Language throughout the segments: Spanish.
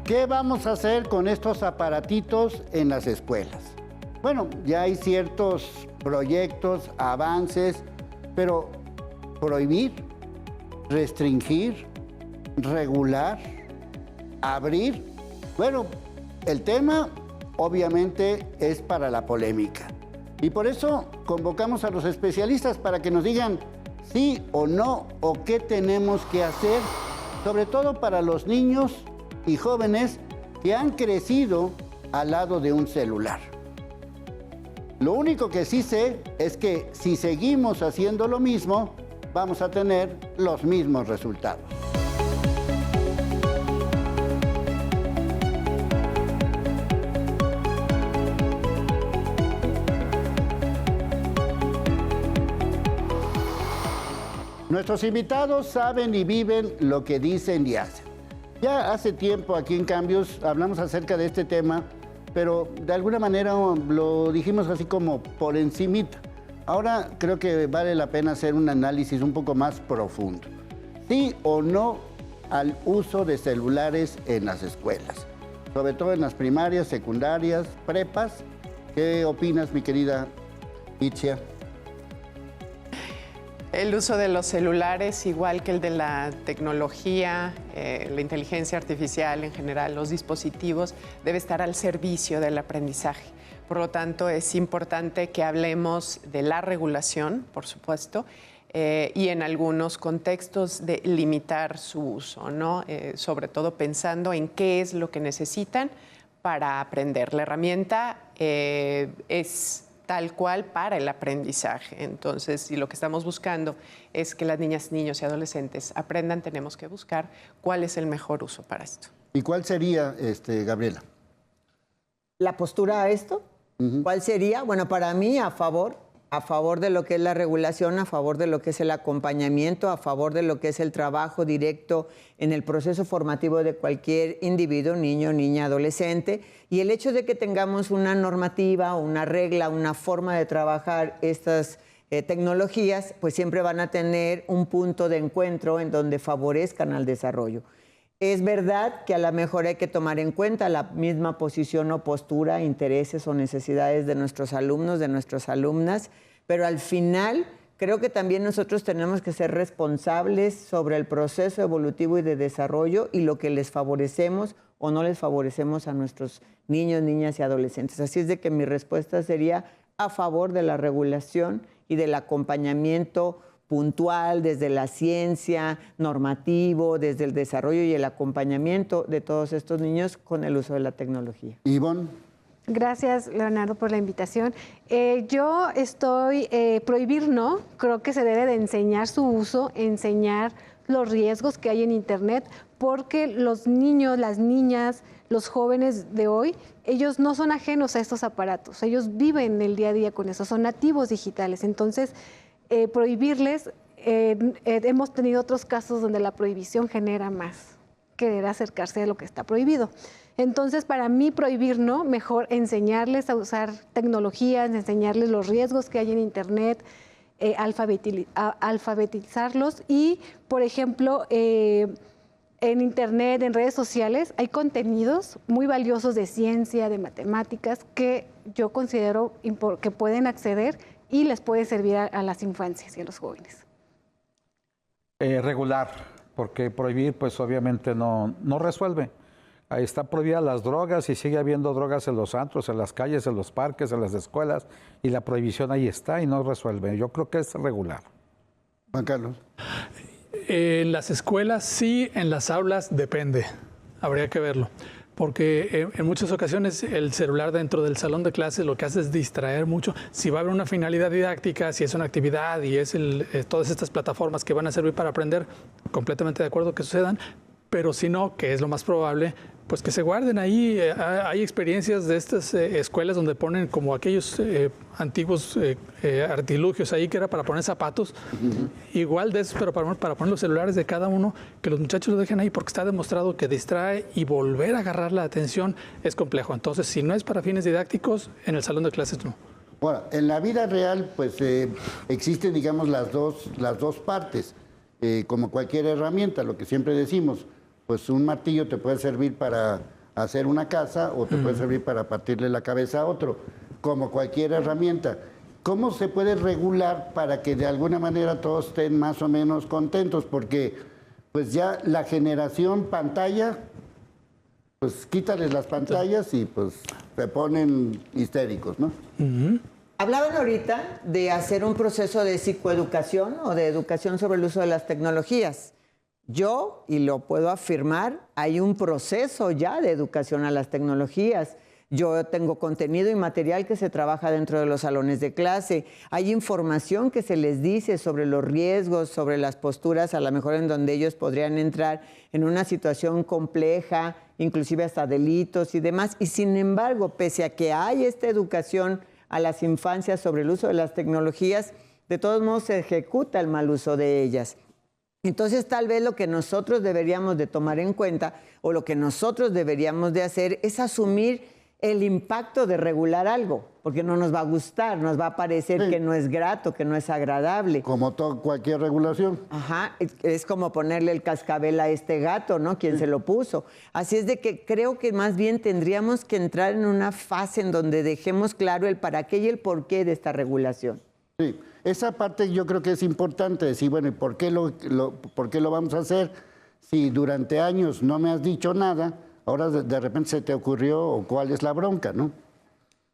¿Qué vamos a hacer con estos aparatitos en las escuelas? Bueno, ya hay ciertos proyectos, avances, pero prohibir, restringir, regular, abrir. Bueno, el tema obviamente es para la polémica. Y por eso convocamos a los especialistas para que nos digan sí o no, o qué tenemos que hacer, sobre todo para los niños y jóvenes que han crecido al lado de un celular. Lo único que sí sé es que si seguimos haciendo lo mismo, vamos a tener los mismos resultados. Nuestros invitados saben y viven lo que dicen y hacen. Ya hace tiempo aquí en Cambios hablamos acerca de este tema, pero de alguna manera lo dijimos así como por encimita. Ahora creo que vale la pena hacer un análisis un poco más profundo. ¿Sí o no al uso de celulares en las escuelas? Sobre todo en las primarias, secundarias, prepas. ¿Qué opinas, mi querida Itzia? El uso de los celulares, igual que el de la tecnología, la inteligencia artificial en general, los dispositivos, debe estar al servicio del aprendizaje. Por lo tanto, es importante que hablemos de la regulación, por supuesto, y en algunos contextos de limitar su uso, ¿no? Sobre todo pensando en qué es lo que necesitan para aprender. La herramienta es tal cual para el aprendizaje. Entonces, si lo que estamos buscando es que las niñas, niños y adolescentes aprendan, tenemos que buscar cuál es el mejor uso para esto. ¿Y cuál sería, Gabriela? ¿La postura a esto? ¿Cuál sería? Bueno, para mí, a favor de lo que es la regulación, a favor de lo que es el acompañamiento, a favor de lo que es el trabajo directo en el proceso formativo de cualquier individuo, niño, niña, adolescente. Y el hecho de que tengamos una normativa, una regla, una forma de trabajar estas tecnologías, pues siempre van a tener un punto de encuentro en donde favorezcan al desarrollo. Es verdad que a lo mejor hay que tomar en cuenta la misma posición o postura, intereses o necesidades de nuestros alumnos, de nuestras alumnas, pero al final creo que también nosotros tenemos que ser responsables sobre el proceso evolutivo y de desarrollo y lo que les favorecemos o no les favorecemos a nuestros niños, niñas y adolescentes. Así es de que mi respuesta sería a favor de la regulación y del acompañamiento puntual desde la ciencia, normativo, desde el desarrollo y el acompañamiento de todos estos niños con el uso de la tecnología. Ivonne. Gracias, Leonardo, por la invitación. Yo estoy, prohibir no, creo que se debe de enseñar su uso, enseñar los riesgos que hay en Internet, porque los niños, las niñas, los jóvenes de hoy, ellos no son ajenos a estos aparatos, ellos viven el día a día con eso, son nativos digitales. Entonces, prohibirles, hemos tenido otros casos donde la prohibición genera más querer acercarse a lo que está prohibido. Entonces, para mí, prohibir no, mejor enseñarles a usar tecnologías, enseñarles los riesgos que hay en Internet, alfabetizarlos y, por ejemplo, en Internet, en redes sociales, hay contenidos muy valiosos de ciencia, de matemáticas, que yo considero que pueden acceder y les puede servir a las infancias y a los jóvenes. Regular, porque prohibir pues obviamente no resuelve. Ahí están prohibidas las drogas y sigue habiendo drogas en los antros, en las calles, en los parques, en las escuelas, y la prohibición ahí está y no resuelve. Yo creo que es regular. Juan Carlos. En las escuelas sí, en las aulas depende, habría que verlo. Porque en muchas ocasiones el celular dentro del salón de clases lo que hace es distraer mucho. Si va a haber una finalidad didáctica, si es una actividad y es todas estas plataformas que van a servir para aprender, completamente de acuerdo que sucedan, pero si no, que es lo más probable, pues que se guarden ahí. Hay experiencias de estas escuelas donde ponen como aquellos antiguos artilugios ahí que era para poner zapatos, igual de esos, pero para poner los celulares de cada uno, que los muchachos lo dejen ahí porque está demostrado que distrae y volver a agarrar la atención es complejo. Entonces, si no es para fines didácticos, en el salón de clases no. Bueno, en la vida real, pues existen, digamos, las dos partes, como cualquier herramienta, lo que siempre decimos. Pues un martillo te puede servir para hacer una casa o te puede servir para partirle la cabeza a otro, como cualquier herramienta. ¿Cómo se puede regular para que de alguna manera todos estén más o menos contentos? Porque pues ya la generación pantalla, pues quítales las pantallas y pues se ponen histéricos, ¿no? Hablaban ahorita de hacer un proceso de psicoeducación o de educación sobre el uso de las tecnologías. Yo, y lo puedo afirmar, hay un proceso ya de educación a las tecnologías. Yo tengo contenido y material que se trabaja dentro de los salones de clase. Hay información que se les dice sobre los riesgos, sobre las posturas, a lo mejor en donde ellos podrían entrar en una situación compleja, inclusive hasta delitos y demás. Y sin embargo, pese a que hay esta educación a las infancias sobre el uso de las tecnologías, de todos modos se ejecuta el mal uso de ellas. Entonces, tal vez lo que nosotros deberíamos de tomar en cuenta o lo que nosotros deberíamos de hacer es asumir el impacto de regular algo, porque no nos va a gustar, nos va a parecer que no es grato, que no es agradable. Como cualquier regulación. Ajá, es como ponerle el cascabel a este gato, ¿no? Quien se lo puso. Así es de que creo que más bien tendríamos que entrar en una fase en donde dejemos claro el para qué y el por qué de esta regulación. Sí, esa parte yo creo que es importante, decir, bueno, ¿y por qué lo vamos a hacer? Si durante años no me has dicho nada, ahora de repente se te ocurrió, o cuál es la bronca, ¿no?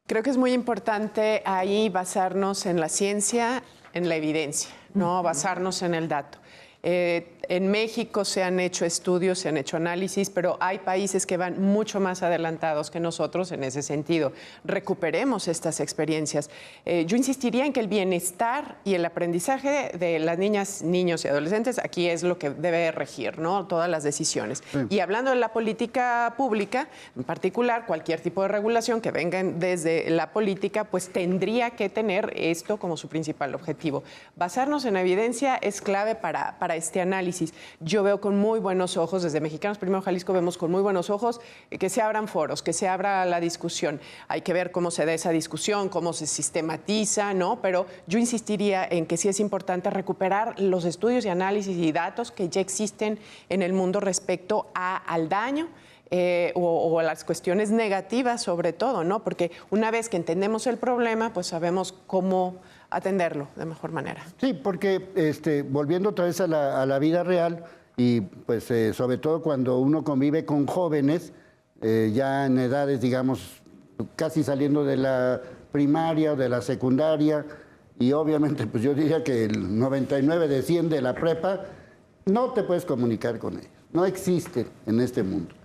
Creo que es muy importante ahí basarnos en la ciencia, en la evidencia, ¿no? Basarnos en el dato. En México se han hecho estudios, se han hecho análisis, pero hay países que van mucho más adelantados que nosotros en ese sentido. Recuperemos estas experiencias. Yo insistiría en que el bienestar y el aprendizaje de las niñas, niños y adolescentes aquí es lo que debe regir, ¿no? Todas las decisiones. Sí. Y hablando de la política pública, en particular, cualquier tipo de regulación que venga desde la política, pues tendría que tener esto como su principal objetivo. Basarnos en evidencia es clave para este análisis. Yo veo con muy buenos ojos, desde Mexicanos Primero Jalisco vemos con muy buenos ojos que se abran foros, que se abra la discusión. Hay que ver cómo se da esa discusión, cómo se sistematiza, ¿no? Pero yo insistiría en que sí es importante recuperar los estudios y análisis y datos que ya existen en el mundo respecto al daño o a las cuestiones negativas sobre todo, ¿no? Porque una vez que entendemos el problema, pues sabemos cómo atenderlo de mejor manera. Sí, porque volviendo otra vez a la vida real y pues sobre todo cuando uno convive con jóvenes ya en edades, digamos, casi saliendo de la primaria o de la secundaria y obviamente pues yo diría que el 99 de 100 de la prepa no te puedes comunicar con ellos, no existen en este mundo.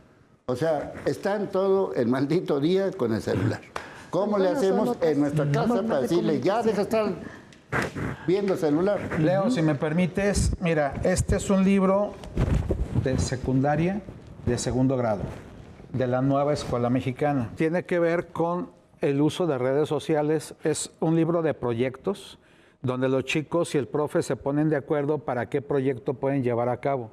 O sea, están todo el maldito día con el celular. ¿Cómo le hacemos en nuestra casa para decirle, ya deja de estar viendo el celular? Leo, si me permites, mira, este es un libro de secundaria de segundo grado, de la nueva escuela mexicana. Tiene que ver con el uso de redes sociales. Es un libro de proyectos, donde los chicos y el profe se ponen de acuerdo para qué proyecto pueden llevar a cabo.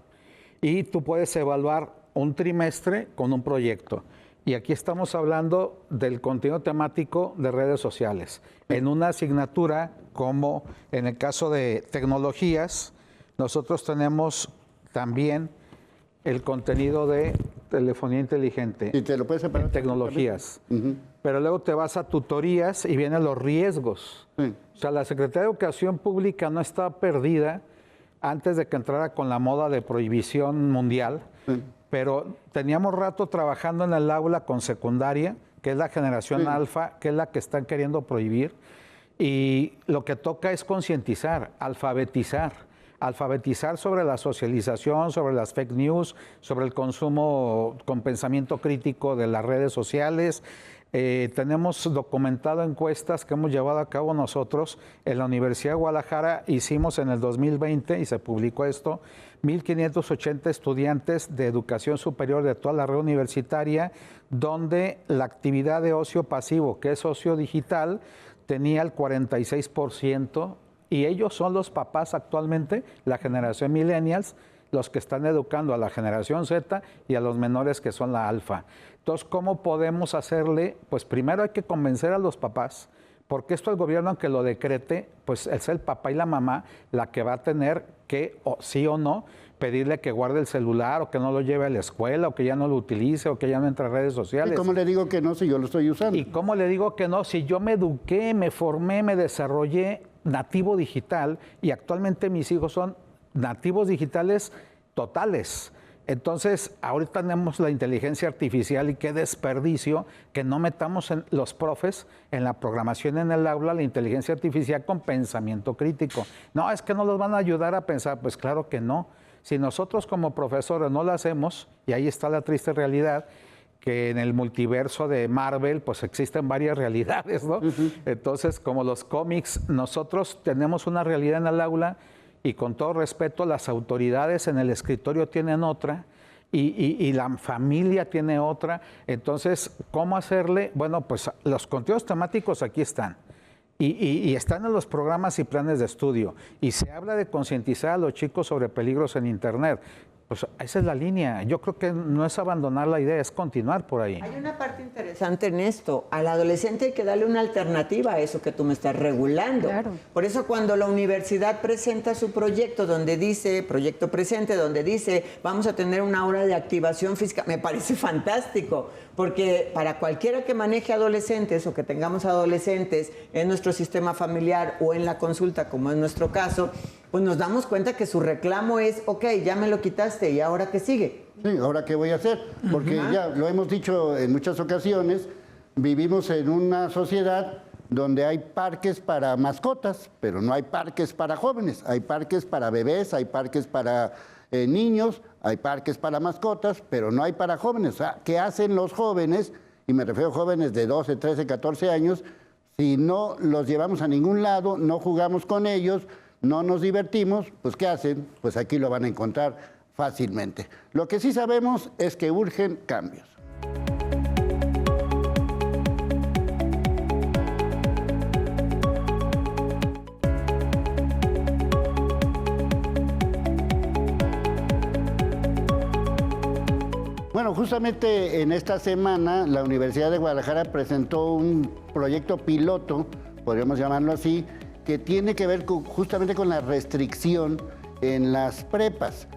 Y tú puedes evaluar un trimestre con un proyecto. Y aquí estamos hablando del contenido temático de redes sociales. En una asignatura, como en el caso de tecnologías, nosotros tenemos también el contenido de telefonía inteligente. ¿Y te lo puedes separar? En tecnologías. Pero luego te vas a tutorías y vienen los riesgos. Sí. O sea, la Secretaría de Educación Pública no estaba perdida antes de que entrara con la moda de prohibición mundial. Sí. Pero teníamos rato trabajando en el aula con secundaria, que es la generación alfa, que es la que están queriendo prohibir. Y lo que toca es concientizar, alfabetizar sobre la socialización, sobre las fake news, sobre el consumo con pensamiento crítico de las redes sociales. Tenemos documentado encuestas que hemos llevado a cabo nosotros en la Universidad de Guadalajara. Hicimos en el 2020, y se publicó esto, 1,580 estudiantes de educación superior de toda la red universitaria, donde la actividad de ocio pasivo, que es ocio digital, tenía el 46%, y ellos son los papás actualmente, la generación millennials, los que están educando a la generación Z y a los menores que son la alfa. Entonces, ¿cómo podemos hacerle? Pues primero hay que convencer a los papás Porque esto el gobierno, aunque lo decrete, pues es el papá y la mamá la que va a tener que, sí o no, pedirle que guarde el celular o que no lo lleve a la escuela o que ya no lo utilice o que ya no entre a redes sociales. ¿Y cómo le digo que no si yo lo estoy usando? ¿Y cómo le digo que no si yo me eduqué, me formé, me desarrollé nativo digital y actualmente mis hijos son nativos digitales totales? Entonces, ahorita tenemos la inteligencia artificial y qué desperdicio que no metamos en los profes en la programación en el aula la inteligencia artificial con pensamiento crítico. No, es que no los van a ayudar a pensar. Pues claro que no. Si nosotros como profesores no lo hacemos, y ahí está la triste realidad, que en el multiverso de Marvel pues existen varias realidades, ¿no? Entonces, como los cómics, nosotros tenemos una realidad en el aula y con todo respeto, las autoridades en el escritorio tienen otra y la familia tiene otra. Entonces, ¿cómo hacerle? Bueno, pues los contenidos temáticos aquí están. Y están en los programas y planes de estudio. Y se habla de concientizar a los chicos sobre peligros en Internet. Pues esa es la línea. Yo creo que no es abandonar la idea, es continuar por ahí. Hay una parte interesante en esto. Al adolescente hay que darle una alternativa a eso que tú me estás regulando. Claro. Por eso cuando la universidad presenta su proyecto donde dice, proyecto presente, donde dice vamos a tener una hora de activación física, me parece fantástico. Porque para cualquiera que maneje adolescentes o que tengamos adolescentes en nuestro sistema familiar o en la consulta, como es nuestro caso, pues nos damos cuenta que su reclamo es, ok, ya me lo quitaste, ¿y ahora qué sigue? Sí, ¿ahora qué voy a hacer? Porque ya lo hemos dicho en muchas ocasiones, vivimos en una sociedad donde hay parques para mascotas, pero no hay parques para jóvenes. Hay parques para bebés, hay parques para niños, hay parques para mascotas, pero no hay para jóvenes. O sea, ¿qué hacen los jóvenes? Y me refiero a jóvenes de 12, 13, 14 años, si no los llevamos a ningún lado, no jugamos con ellos, no nos divertimos, pues ¿qué hacen? Pues aquí lo van a encontrar fácilmente. Lo que sí sabemos es que urgen cambios. Bueno, justamente en esta semana la Universidad de Guadalajara presentó un proyecto piloto, podríamos llamarlo así, que tiene que ver justamente con la restricción en las prepas.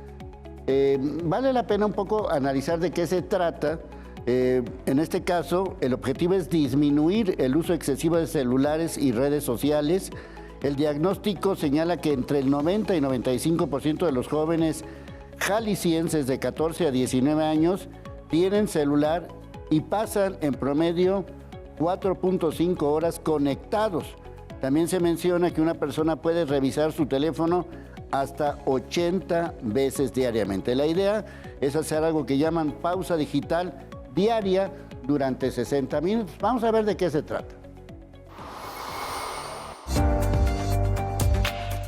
Vale la pena un poco analizar de qué se trata. En este caso, el objetivo es disminuir el uso excesivo de celulares y redes sociales. El diagnóstico señala que entre el 90 y 95% de los jóvenes jaliscienses de 14 a 19 años tienen celular y pasan en promedio 4.5 horas conectados. También se menciona que una persona puede revisar su teléfono hasta 80 veces diariamente. La idea es hacer algo que llaman pausa digital diaria durante 60 minutos. Vamos a ver de qué se trata.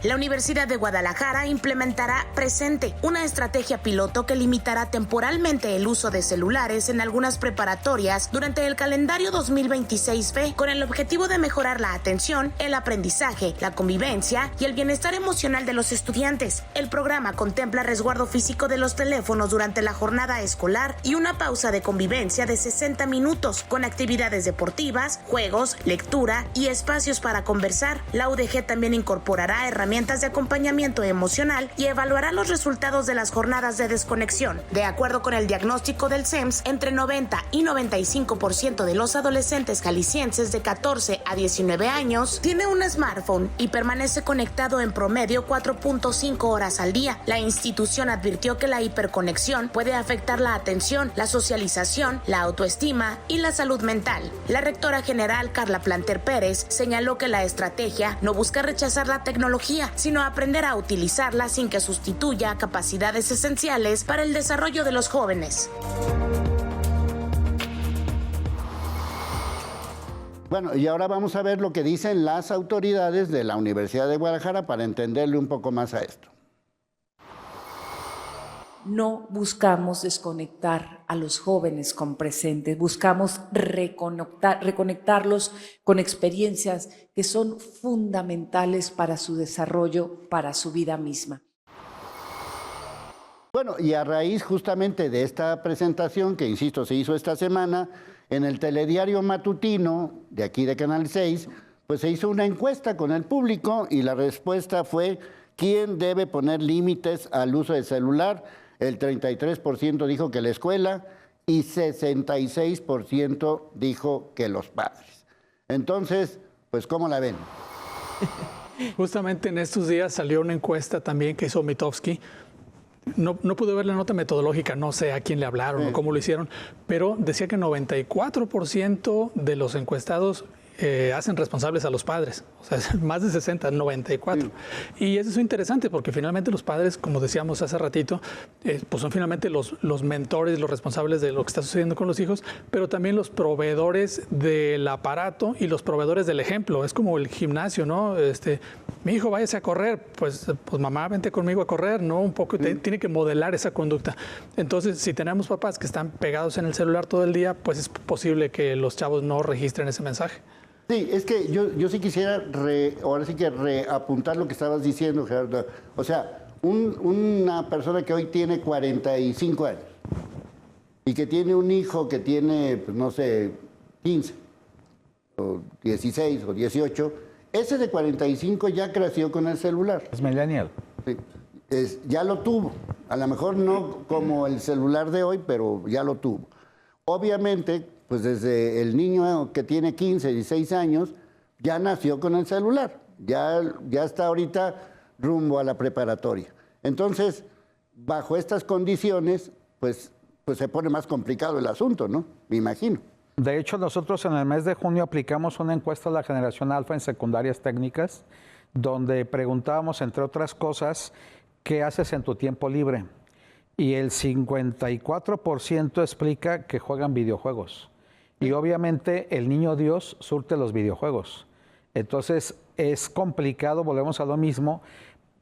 La Universidad de Guadalajara implementará Presente, una estrategia piloto que limitará temporalmente el uso de celulares en algunas preparatorias durante el calendario 2026B con el objetivo de mejorar la atención, el aprendizaje, la convivencia y el bienestar emocional de los estudiantes. El programa contempla resguardo físico de los teléfonos durante la jornada escolar y una pausa de convivencia de 60 minutos con actividades deportivas, juegos, lectura y espacios para conversar. La UDG también incorporará herramientas de acompañamiento emocional y evaluará los resultados de las jornadas de desconexión. De acuerdo con el diagnóstico del CEMS, entre 90 y 95% de los adolescentes jaliscienses de 14 a 19 años tiene un smartphone y permanece conectado en promedio 4.5 horas al día. La institución advirtió que la hiperconexión puede afectar la atención, la socialización, la autoestima y la salud mental. La rectora general Carla Planter Pérez señaló que la estrategia no busca rechazar la tecnología, sino aprender a utilizarla sin que sustituya capacidades esenciales para el desarrollo de los jóvenes. Bueno, y ahora vamos a ver lo que dicen las autoridades de la Universidad de Guadalajara para entenderle un poco más a esto. No buscamos desconectar a los jóvenes con presentes, buscamos reconectarlos con experiencias que son fundamentales para su desarrollo, para su vida misma. Bueno, y a raíz justamente de esta presentación, que insisto, se hizo esta semana, en el telediario matutino de aquí de Canal 6, pues se hizo una encuesta con el público y la respuesta fue: ¿quién debe poner límites al uso del celular? El 33% dijo que la escuela y 66% dijo que los padres. Entonces, pues, ¿cómo la ven? Justamente en estos días salió una encuesta también que hizo Mitofsky. No pude ver la nota metodológica, no sé a quién le hablaron o cómo lo hicieron, pero decía que 94% de los encuestados hacen responsables a los padres, o sea, más de 60, 94. Sí. Y eso es interesante porque finalmente los padres, como decíamos hace ratito, pues son finalmente los mentores, los responsables de lo que está sucediendo con los hijos, pero también los proveedores del aparato y los proveedores del ejemplo. Es como el gimnasio, ¿no? Mi hijo, váyase a correr, pues mamá, vente conmigo a correr, ¿no? Un poco tiene que modelar esa conducta. Entonces, si tenemos papás que están pegados en el celular todo el día, pues es posible que los chavos no registren ese mensaje. Sí, es que yo sí quisiera ahora sí que reapuntar lo que estabas diciendo, Gerardo. O sea, una persona que hoy tiene 45 años y que tiene un hijo que tiene, pues, no sé, 15 o 16 o 18, ese de 45 ya creció con el celular. Es millennial. Sí, ya lo tuvo. A lo mejor no como el celular de hoy, pero ya lo tuvo. Obviamente, pues desde el niño que tiene 15, 16 años, ya nació con el celular, ya está ahorita rumbo a la preparatoria. Entonces, bajo estas condiciones, pues se pone más complicado el asunto, ¿no? Me imagino. De hecho, nosotros en el mes de junio aplicamos una encuesta a la generación alfa en secundarias técnicas, donde preguntábamos, entre otras cosas, ¿qué haces en tu tiempo libre? Y el 54% explica que juegan videojuegos. Y obviamente el niño Dios surte los videojuegos. Entonces es complicado, volvemos a lo mismo,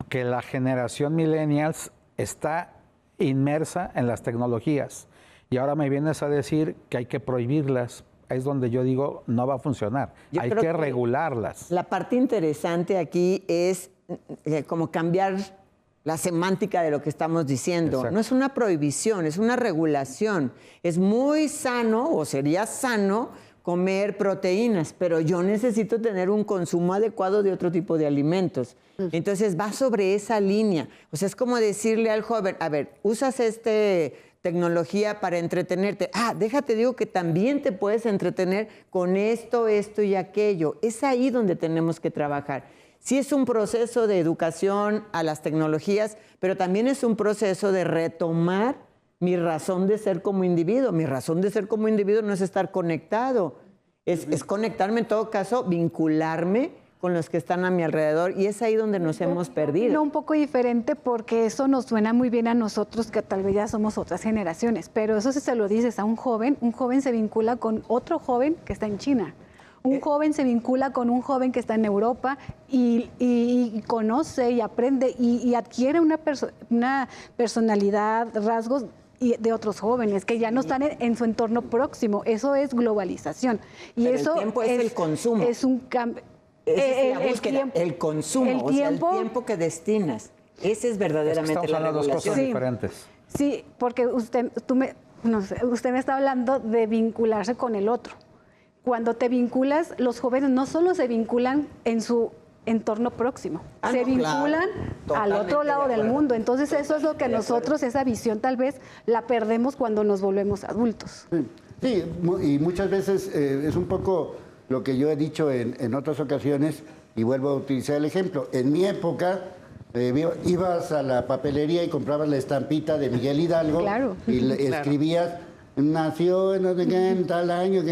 que la generación millennials está inmersa en las tecnologías. Y ahora me vienes a decir que hay que prohibirlas. Es donde yo digo, no va a funcionar. Hay que regularlas. La parte interesante aquí es como cambiar la semántica de lo que estamos diciendo. Exacto. No es una prohibición, es una regulación. Es muy sano, o sería sano, comer proteínas, pero yo necesito tener un consumo adecuado de otro tipo de alimentos. Entonces va sobre esa línea. O sea, es como decirle al joven, a ver, usas tecnología para entretenerte. Déjate, digo que también te puedes entretener con esto y aquello. Es ahí donde tenemos que trabajar. Sí es un proceso de educación a las tecnologías, pero también es un proceso de retomar mi razón de ser como individuo. Mi razón de ser como individuo no es estar conectado, es conectarme, en todo caso, vincularme con los que están a mi alrededor, y es ahí donde nos hemos perdido. No, un poco diferente, porque eso nos suena muy bien a nosotros, que tal vez ya somos otras generaciones, pero eso si se lo dices a un joven se vincula con otro joven que está en China. Un joven se vincula con un joven que está en Europa y conoce y aprende y adquiere una personalidad, rasgos de otros jóvenes que ya no están en su entorno próximo. Eso es globalización. Y pero eso el tiempo es el consumo. Es un cambio. El consumo, el tiempo que destinas. Ese es verdaderamente la regulación. Estamos hablando de dos cosas diferentes. Sí, porque usted me está hablando de vincularse con el otro. Cuando te vinculas, los jóvenes no solo se vinculan en su entorno próximo, se vinculan al otro lado del mundo. Entonces eso es lo que nosotros, esa visión tal vez la perdemos cuando nos volvemos adultos. Sí, y muchas veces es un poco lo que yo he dicho en otras ocasiones, y vuelvo a utilizar el ejemplo. En mi época ibas a la papelería y comprabas la estampita de Miguel Hidalgo, y escribías: nació en tal año,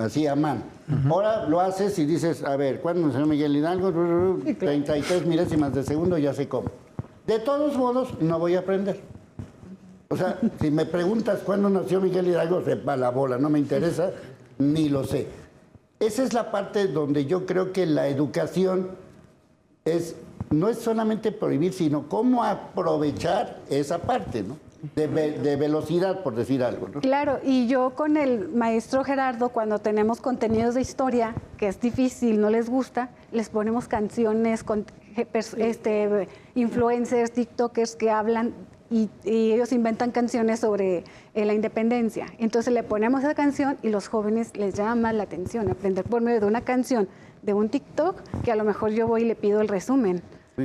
así a mano. Ahora lo haces y dices, a ver, ¿cuándo nació Miguel Hidalgo? 33 milésimas de segundo, ya sé cómo. De todos modos, no voy a aprender. O sea, si me preguntas cuándo nació Miguel Hidalgo, sepa la bola, no me interesa, ni lo sé. Esa es la parte donde yo creo que la educación no es solamente prohibir, sino cómo aprovechar esa parte, ¿no? De velocidad, por decir algo, ¿no? Claro, y yo con el maestro Gerardo, cuando tenemos contenidos de historia, que es difícil, no les gusta, les ponemos canciones con influencers, tiktokers que hablan y ellos inventan canciones sobre la independencia. Entonces le ponemos esa canción y los jóvenes les llama la atención aprender por medio de una canción de un TikTok que a lo mejor yo voy y le pido el resumen.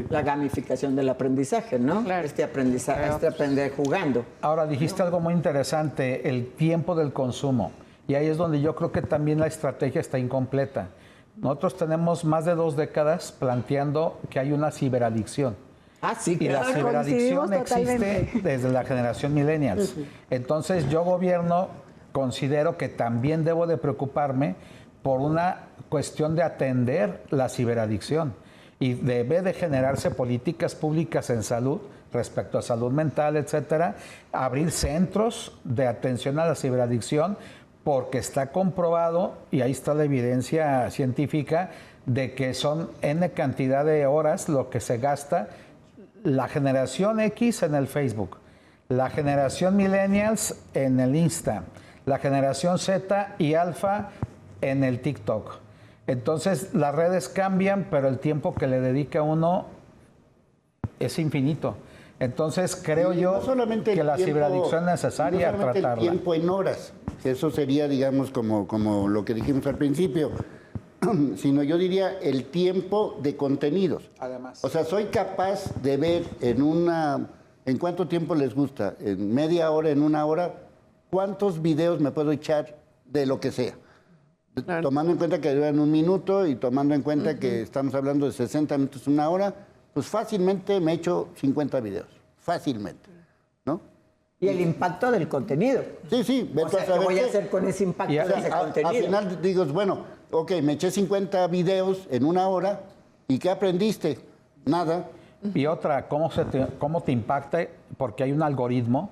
La gamificación del aprendizaje, ¿no? Claro. Este aprender jugando. Ahora, dijiste algo muy interesante, el tiempo del consumo. Y ahí es donde yo creo que también la estrategia está incompleta. Nosotros tenemos más de 2 décadas planteando que hay una ciberadicción. Ah, sí, Y la claro. ciberadicción existe Totalmente. desde la generación millennials. Entonces, yo gobierno considero que también debo de preocuparme por una cuestión de atender la ciberadicción. Y debe de generarse políticas públicas en salud respecto a salud mental, etcétera, abrir centros de atención a la ciberadicción, porque está comprobado, y ahí está la evidencia científica, de que son N cantidad de horas lo que se gasta la generación X en el Facebook, la generación Millennials en el Insta, la generación Z y Alfa en el TikTok. Entonces, las redes cambian, pero el tiempo que le dedica uno es infinito. Entonces, creo yo que la ciberadicción es necesaria tratarla. El tiempo en horas, eso sería, digamos, como lo que dijimos al principio, sino yo diría el tiempo de contenidos. Además. O sea, soy capaz de ver ¿en cuánto tiempo les gusta? ¿En media hora, en 1 hora? ¿Cuántos videos me puedo echar de lo que sea? Claro. Tomando en cuenta que duran 1 minuto y tomando en cuenta que estamos hablando de 60 minutos, 1 hora, pues fácilmente me echo 50 videos. Fácilmente, ¿no? Y el impacto del contenido. Sí. O sea, ¿qué voy a hacer con ese impacto de ese contenido? Al final digo, bueno, ok, me eché 50 videos en 1 hora, ¿y qué aprendiste? Nada. Y otra, ¿cómo te impacta? Porque hay un algoritmo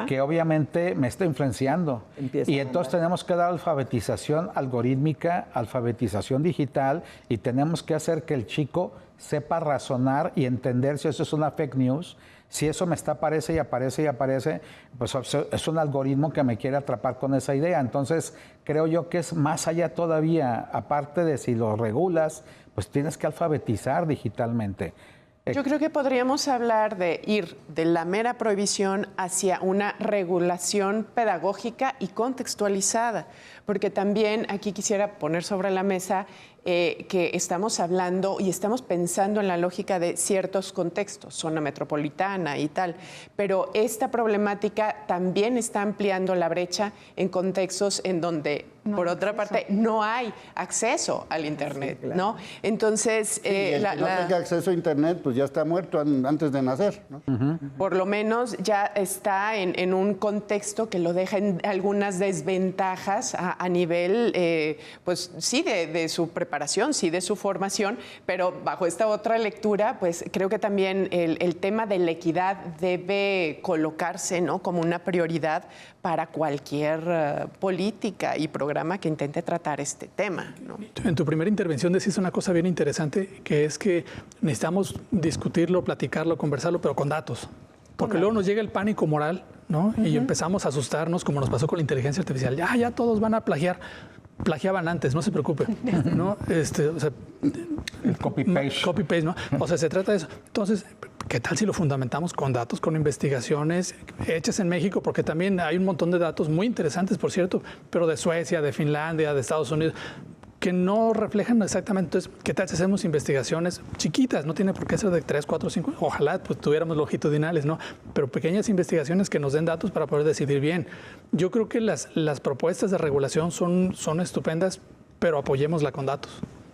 que obviamente me está influenciando. Y entonces tenemos que dar alfabetización algorítmica, alfabetización digital, y tenemos que hacer que el chico sepa razonar y entender si eso es una fake news. Si eso me aparece y aparece y aparece, pues es un algoritmo que me quiere atrapar con esa idea. Entonces, creo yo que es más allá todavía, aparte de si lo regulas, pues tienes que alfabetizar digitalmente. Yo creo que podríamos hablar de ir de la mera prohibición hacia una regulación pedagógica y contextualizada, porque también aquí quisiera poner sobre la mesa que estamos hablando y estamos pensando en la lógica de ciertos contextos, zona metropolitana y tal, pero esta problemática también está ampliando la brecha en contextos en donde, por otra parte, no hay acceso al Internet, sí, claro, ¿no? Entonces, el que no tenga acceso a Internet, pues ya está muerto antes de nacer, ¿no? Por lo menos ya está en un contexto que lo deja en algunas desventajas a nivel, pues sí, de su preparación, sí, de su formación, pero bajo esta otra lectura, pues creo que también el tema de la equidad debe colocarse, ¿no?, como una prioridad para cualquier política y programa que intente tratar este tema, ¿no? En tu primera intervención decís una cosa bien interesante, que es que necesitamos discutirlo, platicarlo, conversarlo, pero con datos. Porque luego nos llega el pánico moral, ¿no? Y empezamos a asustarnos, como nos pasó con la inteligencia artificial. Ya todos van a plagiar. Plagiaban antes, no se preocupe, ¿no? O sea, el copy-paste. Copy-paste, ¿no? O sea, se trata de eso. Entonces, ¿qué tal si lo fundamentamos con datos, con investigaciones hechas en México? Porque también hay un montón de datos muy interesantes, por cierto, pero de Suecia, de Finlandia, de Estados Unidos, que no reflejan exactamente. Entonces, ¿qué tal si hacemos investigaciones chiquitas? No tiene por qué ser de 3, 4, 5. Ojalá pues tuviéramos longitudinales, ¿no? Pero pequeñas investigaciones que nos den datos para poder decidir bien. Yo creo que las propuestas de regulación son estupendas, pero apoyémosla con datos.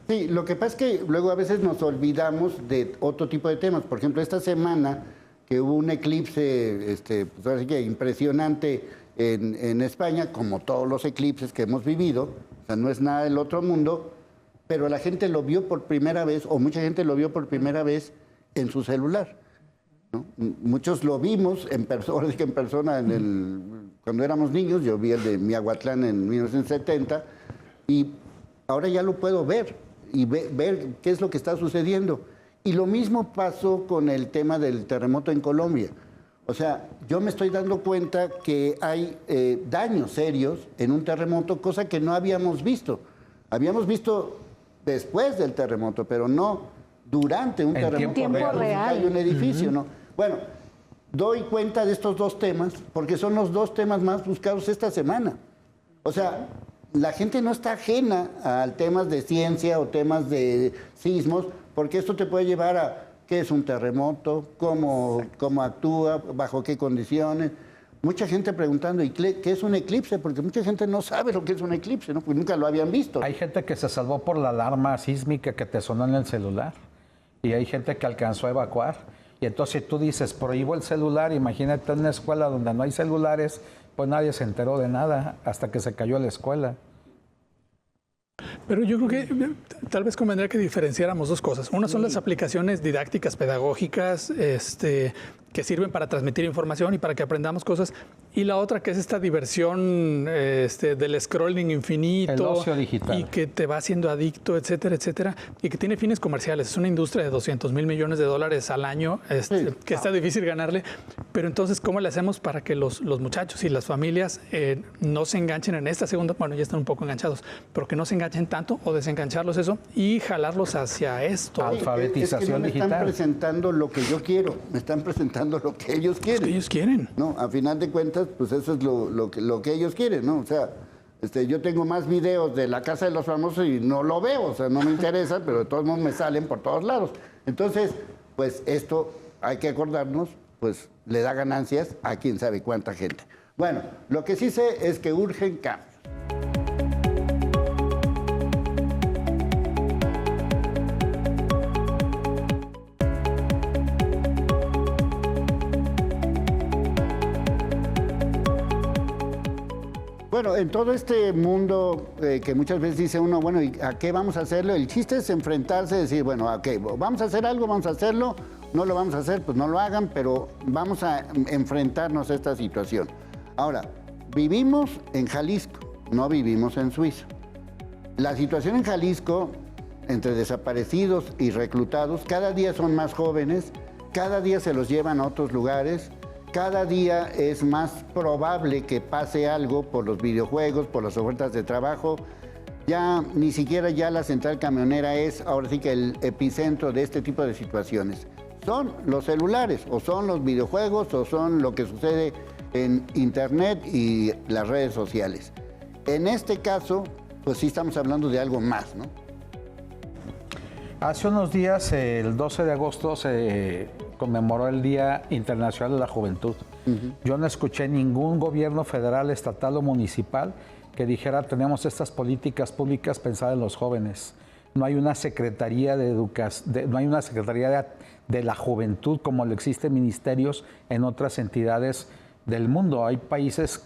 Sí, lo que pasa es que luego a veces nos olvidamos de otro tipo de temas. Por ejemplo, esta semana que hubo un eclipse pues ahora sí que impresionante en España, como todos los eclipses que hemos vivido, o sea, no es nada del otro mundo, pero la gente lo vio por primera vez, o mucha gente lo vio por primera vez en su celular, ¿no? Muchos lo vimos en persona cuando éramos niños. Yo vi el de Miahuatlán en 1970 y ahora ya lo puedo ver y ver qué es lo que está sucediendo. Y lo mismo pasó con el tema del terremoto en Colombia. O sea, yo me estoy dando cuenta que hay daños serios en un terremoto, cosa que no habíamos visto. Habíamos visto después del terremoto, pero no durante un terremoto. Tiempo real. Hay un edificio, ¿no? Bueno, doy cuenta de estos dos temas porque son los dos temas más buscados esta semana. O sea, la gente no está ajena a temas de ciencia o temas de sismos, porque esto te puede llevar a qué es un terremoto, cómo actúa, bajo qué condiciones. Mucha gente preguntando, ¿y qué es un eclipse? Porque mucha gente no sabe lo que es un eclipse, ¿no? Pues nunca lo habían visto. Hay gente que se salvó por la alarma sísmica que te sonó en el celular. Y hay gente que alcanzó a evacuar. Y entonces tú dices, prohíbo el celular, imagínate en una escuela donde no hay celulares, pues nadie se enteró de nada hasta que se cayó la escuela. Pero yo creo que tal vez convendría que diferenciáramos dos cosas. Una son las aplicaciones didácticas, pedagógicas, que sirven para transmitir información y para que aprendamos cosas. Y la otra que es esta diversión del scrolling infinito. El ocio digital. Y que te va haciendo adicto, etcétera, etcétera. Y que tiene fines comerciales. Es una industria de $200 mil millones al año, que está difícil ganarle. Pero entonces, ¿cómo le hacemos para que los muchachos y las familias no se enganchen en esta segunda? Bueno, ya están un poco enganchados, pero que no se enganchen tanto o desengancharlos eso y jalarlos hacia esto. Alfabetización es que no me digital. están presentando lo que yo quiero, me están presentando lo que ellos quieren. Lo que ellos quieren. No, a final de cuentas, pues eso es lo que ellos quieren, ¿no? O sea, yo tengo más videos de la Casa de los Famosos y no lo veo, o sea, no me interesa, pero de todos modos me salen por todos lados. Entonces, pues esto hay que acordarnos, pues le da ganancias a quién sabe cuánta gente. Bueno, lo que sí sé es que urgen cambios. Bueno, en todo este mundo que muchas veces dice uno, bueno, ¿y a qué vamos a hacerlo? El chiste es enfrentarse y decir, bueno, ok, vamos a hacer algo, vamos a hacerlo, no lo vamos a hacer, pues no lo hagan, pero vamos a enfrentarnos a esta situación. Ahora, vivimos en Jalisco, no vivimos en Suiza. La situación en Jalisco, entre desaparecidos y reclutados, cada día son más jóvenes, cada día se los llevan a otros lugares. Cada día es más probable que pase algo por los videojuegos, por las ofertas de trabajo. Ya ni siquiera ya la central camionera es ahora sí que el epicentro de este tipo de situaciones. Son los celulares, o son los videojuegos, o son lo que sucede en Internet y las redes sociales. En este caso, pues sí estamos hablando de algo más, ¿no? Hace unos días, el 12 de agosto, se conmemoró el Día Internacional de la Juventud. Yo no escuché ningún gobierno federal, estatal o municipal que dijera tenemos estas políticas públicas pensadas en los jóvenes. No hay una secretaría de educación, no hay una secretaría de la juventud como lo existen ministerios en otras entidades del mundo. Hay países,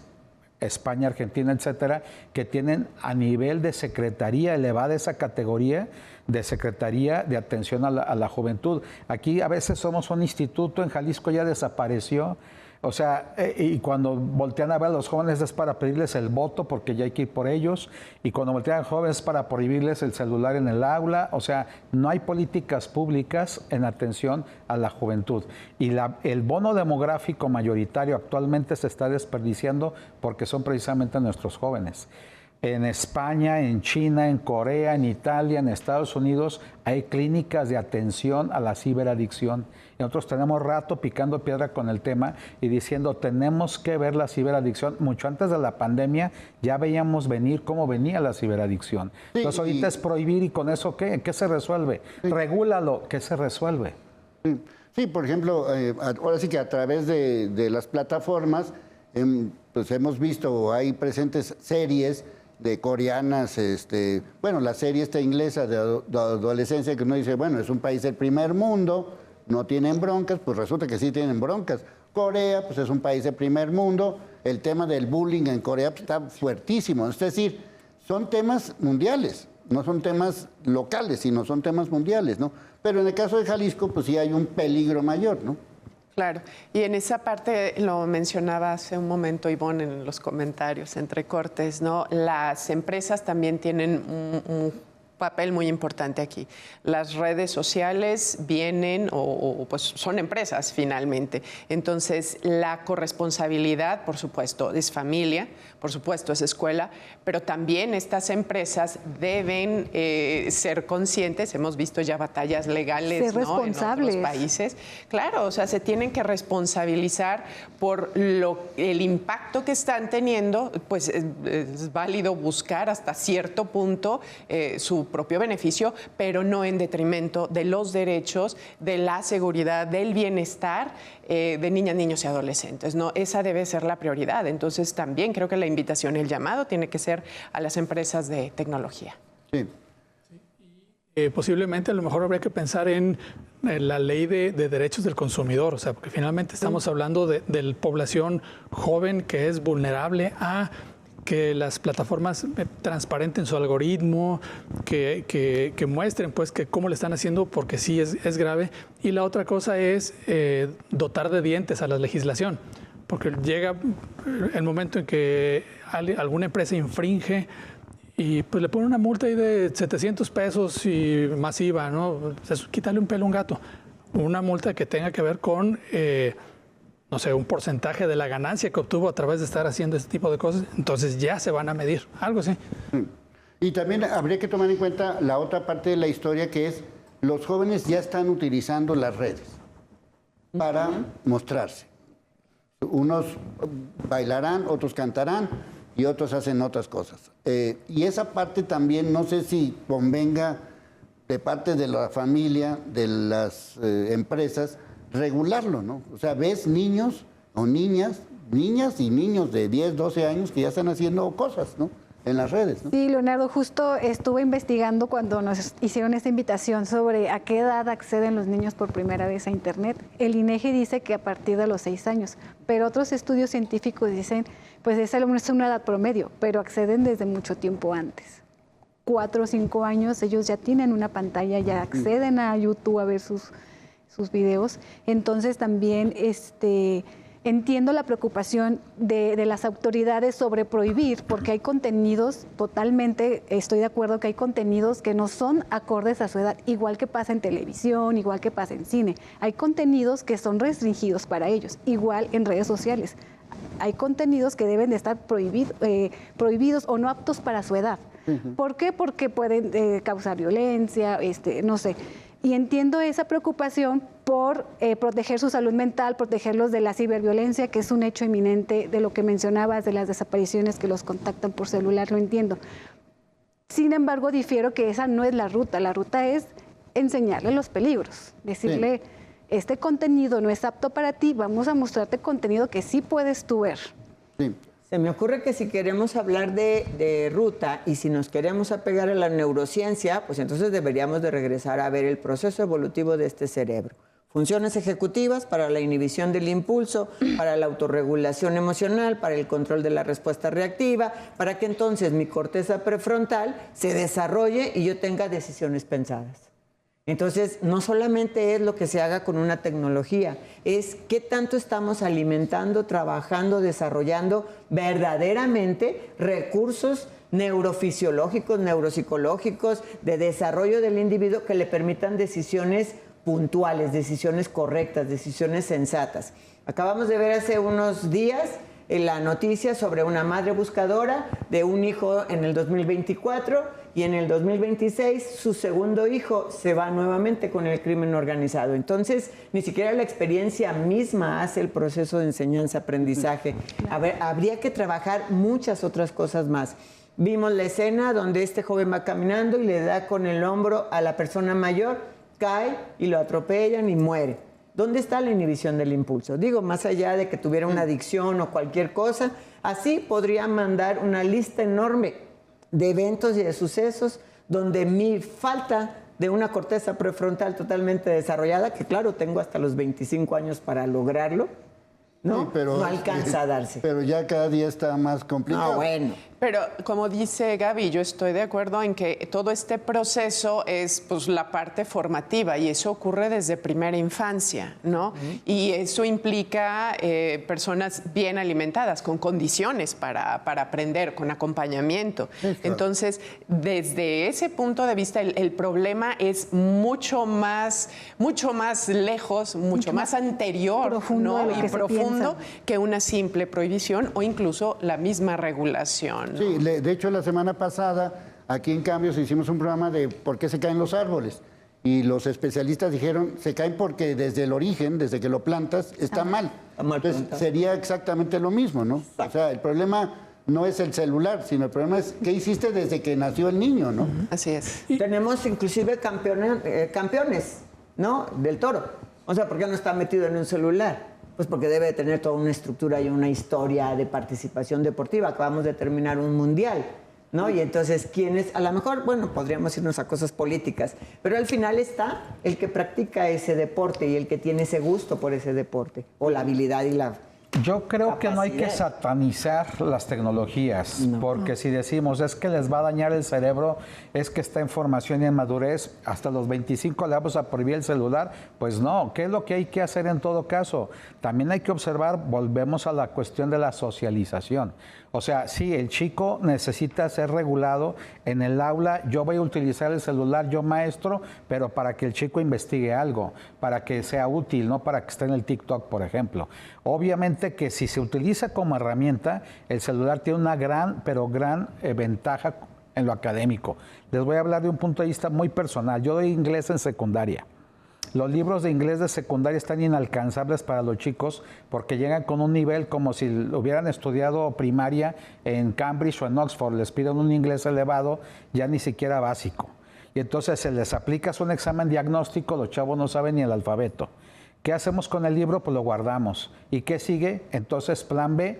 España, Argentina, etcétera, que tienen a nivel de secretaría elevada esa categoría de Secretaría de Atención a la Juventud. Aquí a veces somos un instituto, en Jalisco ya desapareció. O sea, y cuando voltean a ver a los jóvenes es para pedirles el voto porque ya hay que ir por ellos. Y cuando voltean a los jóvenes es para prohibirles el celular en el aula. O sea, no hay políticas públicas en atención a la juventud. Y el bono demográfico mayoritario actualmente se está desperdiciando porque son precisamente nuestros jóvenes. En España, en China, en Corea, en Italia, en Estados Unidos, hay clínicas de atención a la ciberadicción. Y nosotros tenemos rato picando piedra con el tema y diciendo tenemos que ver la ciberadicción. Mucho antes de la pandemia ya veíamos venir cómo venía la ciberadicción. Sí, entonces ahorita es prohibir y con eso ¿qué? ¿Qué se resuelve? Sí. Regúlalo, ¿qué se resuelve? Sí, por ejemplo, ahora sí que a través de las plataformas pues hemos visto, hay presentes series de coreanas, bueno, la serie esta inglesa de adolescencia que uno dice, bueno, es un país del primer mundo, no tienen broncas, pues resulta que sí tienen broncas. Corea, pues es un país del primer mundo, el tema del bullying en Corea pues, está fuertísimo, es decir, son temas mundiales, no son temas locales, sino son temas mundiales, ¿no? Pero en el caso de Jalisco, pues sí hay un peligro mayor, ¿no? Claro, y en esa parte lo mencionaba hace un momento Ivonne en los comentarios, entre cortes, ¿no? Las empresas también tienen un papel muy importante aquí. Las redes sociales vienen o pues son empresas finalmente. Entonces, la corresponsabilidad, por supuesto, es familia, por supuesto, es escuela, pero también estas empresas deben ser conscientes. Hemos visto ya batallas legales, ¿no?, en otros países. Claro, o sea, se tienen que responsabilizar por el impacto que están teniendo. Pues es válido buscar hasta cierto punto su propio beneficio, pero no en detrimento de los derechos, de la seguridad, del bienestar de niñas, niños y adolescentes. No, esa debe ser la prioridad. Entonces, también creo que la invitación, el llamado, tiene que ser a las empresas de tecnología. Sí. Posiblemente a lo mejor habría que pensar en la ley de derechos del consumidor, o sea, porque finalmente estamos hablando de la población joven que es vulnerable a que las plataformas transparenten su algoritmo, que muestren pues que cómo le están haciendo, porque sí es grave. Y la otra cosa es dotar de dientes a la legislación, porque llega el momento en que alguna empresa infringe y pues le pone una multa ahí de 700 pesos y masiva, ¿no? Es quitarle un pelo a un gato. Una multa que tenga que ver con no sé, un porcentaje de la ganancia que obtuvo a través de estar haciendo este tipo de cosas, entonces ya se van a medir, algo así. Y también habría que tomar en cuenta la otra parte de la historia, que es los jóvenes ya están utilizando las redes para mostrarse. Unos bailarán, otros cantarán y otros hacen otras cosas. Y esa parte también, no sé si convenga de parte de la familia, de las empresas, regularlo, ¿no? O sea, ves niños o niñas y niños de 10, 12 años que ya están haciendo cosas, ¿no?, en las redes, ¿no? Sí, Leonardo, justo estuve investigando cuando nos hicieron esta invitación sobre a qué edad acceden los niños por primera vez a Internet. El INEGI dice que a partir de los 6 años, pero otros estudios científicos dicen, pues esa es una edad promedio, pero acceden desde mucho tiempo antes. 4 o 5 años, ellos ya tienen una pantalla, ya acceden a YouTube a ver sus videos. Entonces también entiendo la preocupación de las autoridades sobre prohibir, porque hay contenidos, totalmente estoy de acuerdo que hay contenidos que no son acordes a su edad, igual que pasa en televisión, igual que pasa en cine. Hay contenidos que son restringidos para ellos, igual en redes sociales. Hay contenidos que deben de estar prohibidos o no aptos para su edad. ¿Por qué? Porque pueden causar violencia, no sé. Y entiendo esa preocupación por proteger su salud mental, protegerlos de la ciberviolencia, que es un hecho inminente, de lo que mencionabas, de las desapariciones que los contactan por celular, lo entiendo. Sin embargo, difiero que esa no es la ruta. La ruta es enseñarle los peligros, decirle, este contenido no es apto para ti, vamos a mostrarte contenido que sí puedes tú ver. Sí. Se me ocurre que si queremos hablar de ruta y si nos queremos apegar a la neurociencia, pues entonces deberíamos de regresar a ver el proceso evolutivo de este cerebro. Funciones ejecutivas para la inhibición del impulso, para la autorregulación emocional, para el control de la respuesta reactiva, para que entonces mi corteza prefrontal se desarrolle y yo tenga decisiones pensadas. Entonces, no solamente es lo que se haga con una tecnología, es qué tanto estamos alimentando, trabajando, desarrollando verdaderamente recursos neurofisiológicos, neuropsicológicos, de desarrollo del individuo que le permitan decisiones puntuales, decisiones correctas, decisiones sensatas. Acabamos de ver hace unos días la noticia sobre una madre buscadora de un hijo en el 2024 y en el 2026 su segundo hijo se va nuevamente con el crimen organizado. Entonces, ni siquiera la experiencia misma hace el proceso de enseñanza-aprendizaje. A ver, habría que trabajar muchas otras cosas más. Vimos la escena donde este joven va caminando y le da con el hombro a la persona mayor, cae y lo atropellan y muere. ¿Dónde está la inhibición del impulso? Digo, más allá de que tuviera una adicción o cualquier cosa, así podría mandar una lista enorme de eventos y de sucesos donde mi falta de una corteza prefrontal totalmente desarrollada, que claro, tengo hasta los 25 años para lograrlo, ¿no? Sí, pero, no alcanza a darse. Pero ya cada día está más complicado. No, bueno. Pero como dice Gaby, yo estoy de acuerdo en que todo este proceso es pues la parte formativa y eso ocurre desde primera infancia, ¿no? Y eso implica personas bien alimentadas, con condiciones para aprender, con acompañamiento. Sí, claro. Entonces, desde ese punto de vista, el problema es mucho más lejos, mucho más anterior, profundo, ¿no? Y profundo que una simple prohibición o incluso la misma regulación, ¿no? Sí, de hecho la semana pasada aquí en Cambios hicimos un programa de por qué se caen los árboles y los especialistas dijeron se caen porque desde el origen, desde que lo plantas, está mal. Entonces sería exactamente lo mismo, ¿no? O sea, el problema no es el celular, sino el problema es qué hiciste desde que nació el niño, ¿no? Así es. Tenemos inclusive campeones, ¿no? Del toro. O sea, ¿por qué no está metido en un celular? Pues porque debe de tener toda una estructura y una historia de participación deportiva. Acabamos de terminar un mundial, ¿no? Y entonces, ¿quiénes? A lo mejor, bueno, podríamos irnos a cosas políticas, pero al final está el que practica ese deporte y el que tiene ese gusto por ese deporte, o la habilidad y la... Yo creo que no hay que satanizar las tecnologías, porque si decimos es que les va a dañar el cerebro, es que está en formación y en madurez, hasta los 25 le vamos a prohibir el celular, pues no. ¿Qué es lo que hay que hacer en todo caso? También hay que observar, volvemos a la cuestión de la socialización. O sea, sí, el chico necesita ser regulado en el aula. Yo voy a utilizar el celular, yo maestro, pero para que el chico investigue algo, para que sea útil, no para que esté en el TikTok, por ejemplo. Obviamente que si se utiliza como herramienta, el celular tiene una gran ventaja en lo académico. Les voy a hablar de un punto de vista muy personal. Yo doy inglés en secundaria. Los libros de inglés de secundaria están inalcanzables para los chicos porque llegan con un nivel como si hubieran estudiado primaria en Cambridge o en Oxford. Les piden un inglés elevado, ya ni siquiera básico. Y entonces se les aplica un examen diagnóstico, los chavos no saben ni el alfabeto. ¿Qué hacemos con el libro? Pues lo guardamos. ¿Y qué sigue? Entonces, plan B,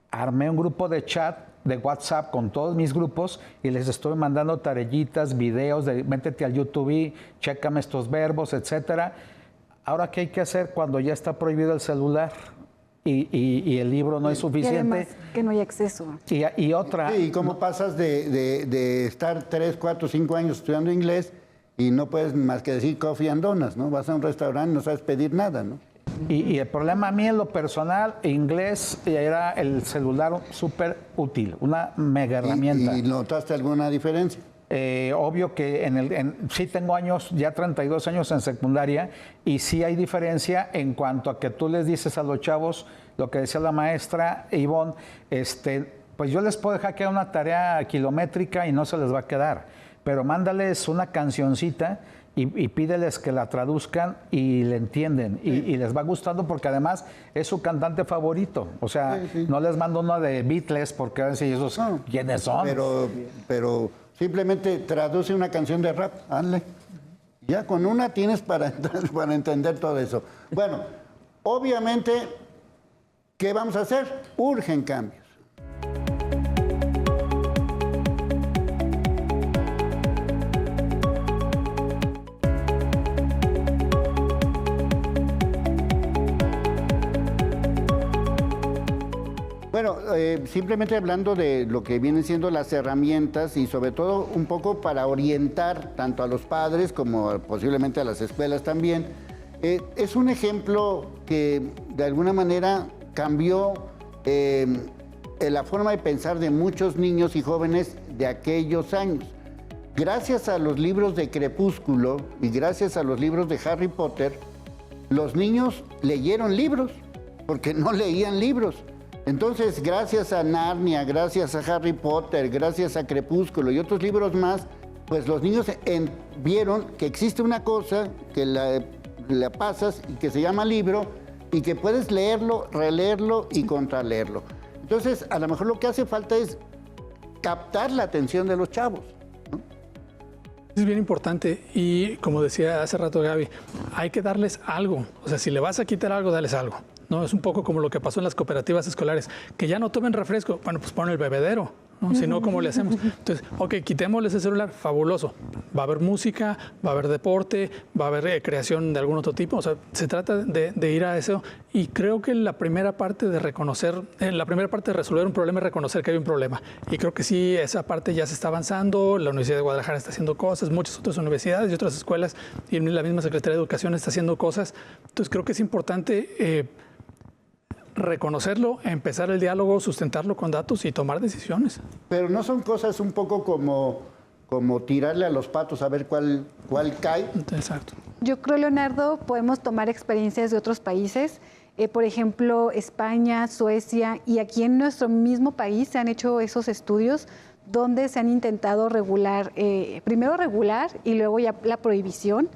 armé un grupo de chat de WhatsApp con todos mis grupos y les estoy mandando tareillitas, videos, métete al YouTube y chécame estos verbos, etcétera. Ahora, ¿qué hay que hacer cuando ya está prohibido el celular y el libro no es suficiente? Y además que no hay acceso. Y otra... Sí, ¿y cómo pasas de estar 3, 4, 5 años estudiando inglés y no puedes más que decir coffee and donuts, ¿no? Vas a un restaurante y no sabes pedir nada, ¿no? Y el problema a mí en lo personal, inglés era el celular súper útil, una mega herramienta. ¿Y notaste alguna diferencia? Obvio que sí tengo años, ya 32 años en secundaria, y sí hay diferencia en cuanto a que tú les dices a los chavos, lo que decía la maestra Ivonne, pues yo les puedo dejar que haga una tarea kilométrica y no se les va a quedar, pero mándales una cancioncita y pídeles que la traduzcan y le entienden y les va gustando porque además es su cantante favorito. O sea, no les mando uno de Beatles porque van a decir esos quiénes son. Pero simplemente traduce una canción de rap, hazle. Ya con una tienes para entender todo eso. Bueno, obviamente, ¿qué vamos a hacer? Urgen cambios. Bueno, simplemente hablando de lo que vienen siendo las herramientas y sobre todo un poco para orientar tanto a los padres como posiblemente a las escuelas también, es un ejemplo que de alguna manera cambió la forma de pensar de muchos niños y jóvenes de aquellos años. Gracias a los libros de Crepúsculo y gracias a los libros de Harry Potter, los niños leyeron libros porque no leían libros. Entonces, gracias a Narnia, gracias a Harry Potter, gracias a Crepúsculo y otros libros más, pues los niños vieron que existe una cosa que la pasas y que se llama libro y que puedes leerlo, releerlo y contraleerlo. Entonces, a lo mejor lo que hace falta es captar la atención de los chavos, ¿no? Es bien importante y, como decía hace rato Gaby, hay que darles algo. O sea, si le vas a quitar algo, dales algo. No, es un poco como lo que pasó en las cooperativas escolares, que ya no tomen refresco, bueno, pues pon el bebedero, ¿no? Si no, ¿cómo le hacemos? Entonces, ok, quitémosle ese celular, fabuloso. Va a haber música, va a haber deporte, va a haber creación de algún otro tipo. O sea, se trata de ir a eso. Y creo que la primera parte de resolver un problema es reconocer que hay un problema. Y creo que sí, esa parte ya se está avanzando. La Universidad de Guadalajara está haciendo cosas, muchas otras universidades y otras escuelas, y la misma Secretaría de Educación está haciendo cosas. Entonces, creo que es importante reconocerlo, empezar el diálogo, sustentarlo con datos y tomar decisiones. Pero no son cosas un poco como tirarle a los patos a ver cuál cae. Exacto. Yo creo, Leonardo, podemos tomar experiencias de otros países. Por ejemplo, España, Suecia, y aquí en nuestro mismo país se han hecho esos estudios donde se han intentado regular, primero regular y luego ya la prohibición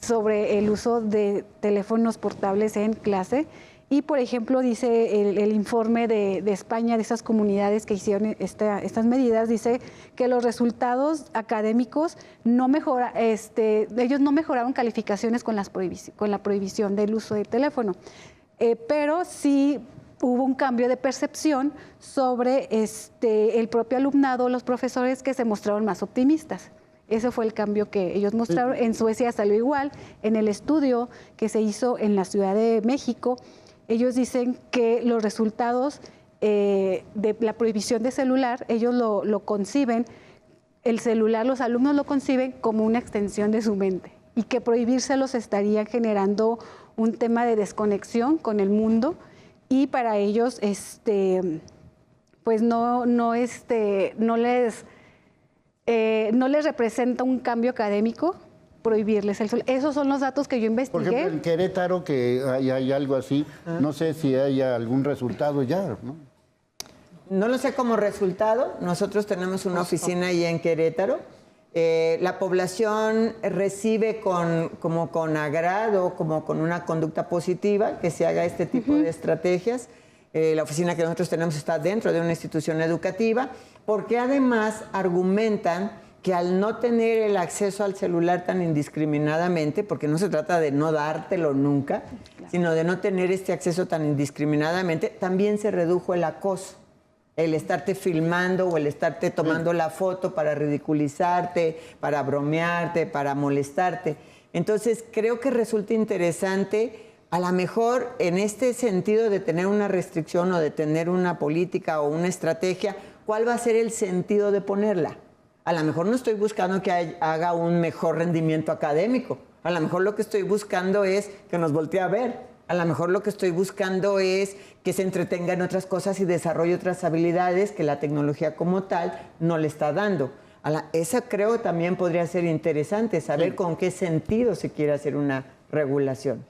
sobre el uso de teléfonos portables en clase. Y, por ejemplo, dice el informe de España, de esas comunidades que hicieron estas medidas, dice que los resultados académicos ellos no mejoraron calificaciones con la prohibición del uso del teléfono. Pero sí hubo un cambio de percepción sobre el propio alumnado, los profesores, que se mostraron más optimistas. Ese fue el cambio que ellos mostraron. En Suecia salió igual. En el estudio que se hizo en la Ciudad de México, ellos dicen que los resultados de la prohibición de celular, ellos lo conciben, el celular, los alumnos lo conciben como una extensión de su mente, y que prohibírselos estaría generando un tema de desconexión con el mundo, y para ellos pues no les representa un cambio académico prohibirles el celular. Esos son los datos que yo investigué. Por ejemplo, en Querétaro, que hay algo así, no sé si hay algún resultado ya, ¿no? No lo sé como resultado. Nosotros tenemos una oficina ahí en Querétaro. La población recibe como con agrado, como con una conducta positiva, que se haga este tipo de estrategias. La oficina que nosotros tenemos está dentro de una institución educativa, porque además argumentan que al no tener el acceso al celular tan indiscriminadamente, porque no se trata de no dártelo nunca, sino de no tener este acceso tan indiscriminadamente, también se redujo el acoso. El estarte filmando o el estarte tomando la foto para ridiculizarte, para bromearte, para molestarte. Entonces, creo que resulta interesante, a lo mejor en este sentido de tener una restricción o de tener una política o una estrategia, ¿cuál va a ser el sentido de ponerla? A lo mejor no estoy buscando que haga un mejor rendimiento académico. A lo mejor lo que estoy buscando es que nos voltee a ver. A lo mejor lo que estoy buscando es que se entretenga en otras cosas y desarrolle otras habilidades que la tecnología como tal no le está dando. Esa creo también podría ser interesante, saber con qué sentido se quiere hacer una regulación.